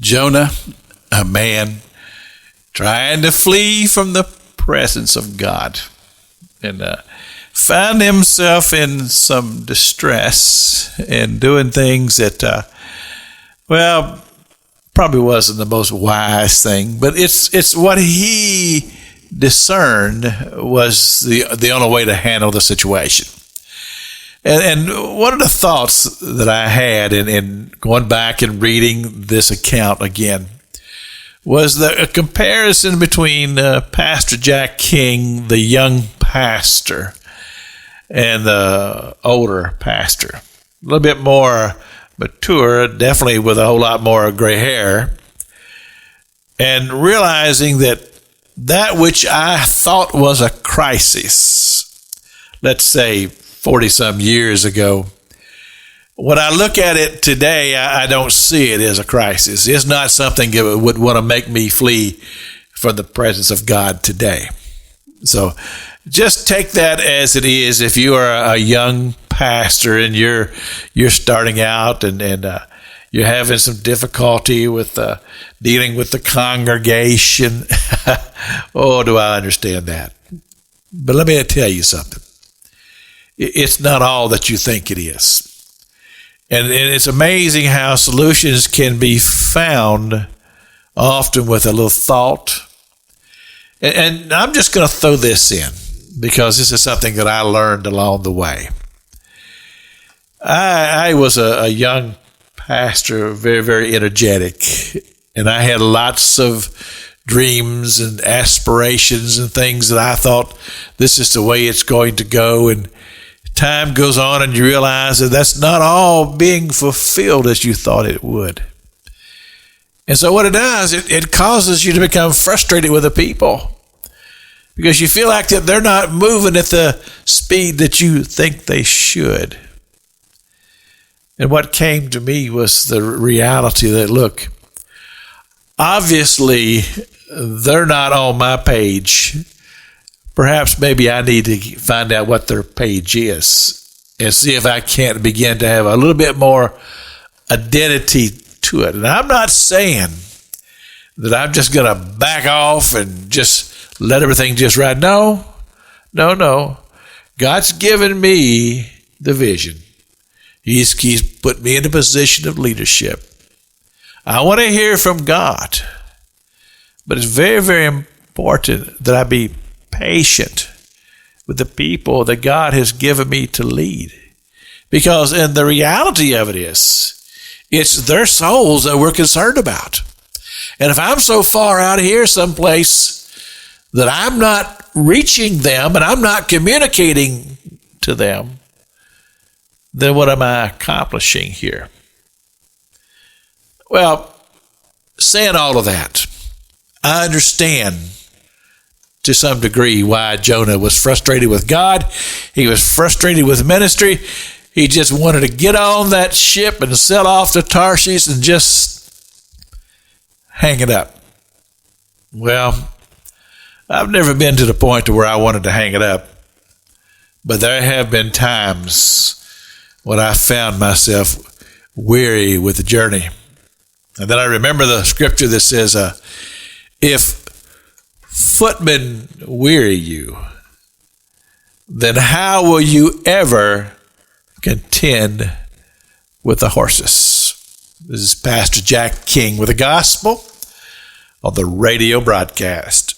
Jonah, a man trying to flee from the presence of God, and found himself in some distress and doing things that, probably wasn't the most wise thing, but it's what he discerned was the only way to handle the situation. And one of the thoughts that I had in going back and reading this account again was a comparison between Pastor Jack King, the young pastor, and the older pastor. A little bit more mature, definitely with a whole lot more gray hair, and realizing that which I thought was a crisis, let's say 40-some years ago, when I look at it today, I don't see it as a crisis. It's not something that would want to make me flee from the presence of God today. So just take that as it is. If you are a young pastor and you're starting out and you're having some difficulty with dealing with the congregation, oh, do I understand that. But let me tell you something. It's not all that you think it is. And it's amazing how solutions can be found often with a little thought. And I'm just going to throw this in because this is something that I learned along the way. I was a young pastor, very, very energetic, and I had lots of dreams and aspirations and things that I thought this is the way it's going to go. And time goes on and you realize that that's not all being fulfilled as you thought it would. And so what it does, it causes you to become frustrated with the people because you feel like that they're not moving at the speed that you think they should. And what came to me was the reality that, look, obviously they're not on my page. Perhaps maybe I need to find out what their page is and see if I can't begin to have a little bit more identity to it. And I'm not saying that I'm just going to back off and just let everything just ride. No. God's given me the vision. He's put me in a position of leadership. I want to hear from God. But it's very, very important that I be patient with the people that God has given me to lead. Because in the reality of it is, it's their souls that we're concerned about. And if I'm so far out here someplace that I'm not reaching them and I'm not communicating to them, then what am I accomplishing here? Well, saying all of that, I understand to some degree why Jonah was frustrated with God. He was frustrated with ministry. He just wanted to get on that ship and sail off to Tarshish and just hang it up. Well, I've never been to the point to where I wanted to hang it up, but there have been times when I found myself weary with the journey. And then I remember the scripture that says, if footmen weary you, then how will you ever contend with the horses? This is Pastor Jack King with the gospel on the radio broadcast.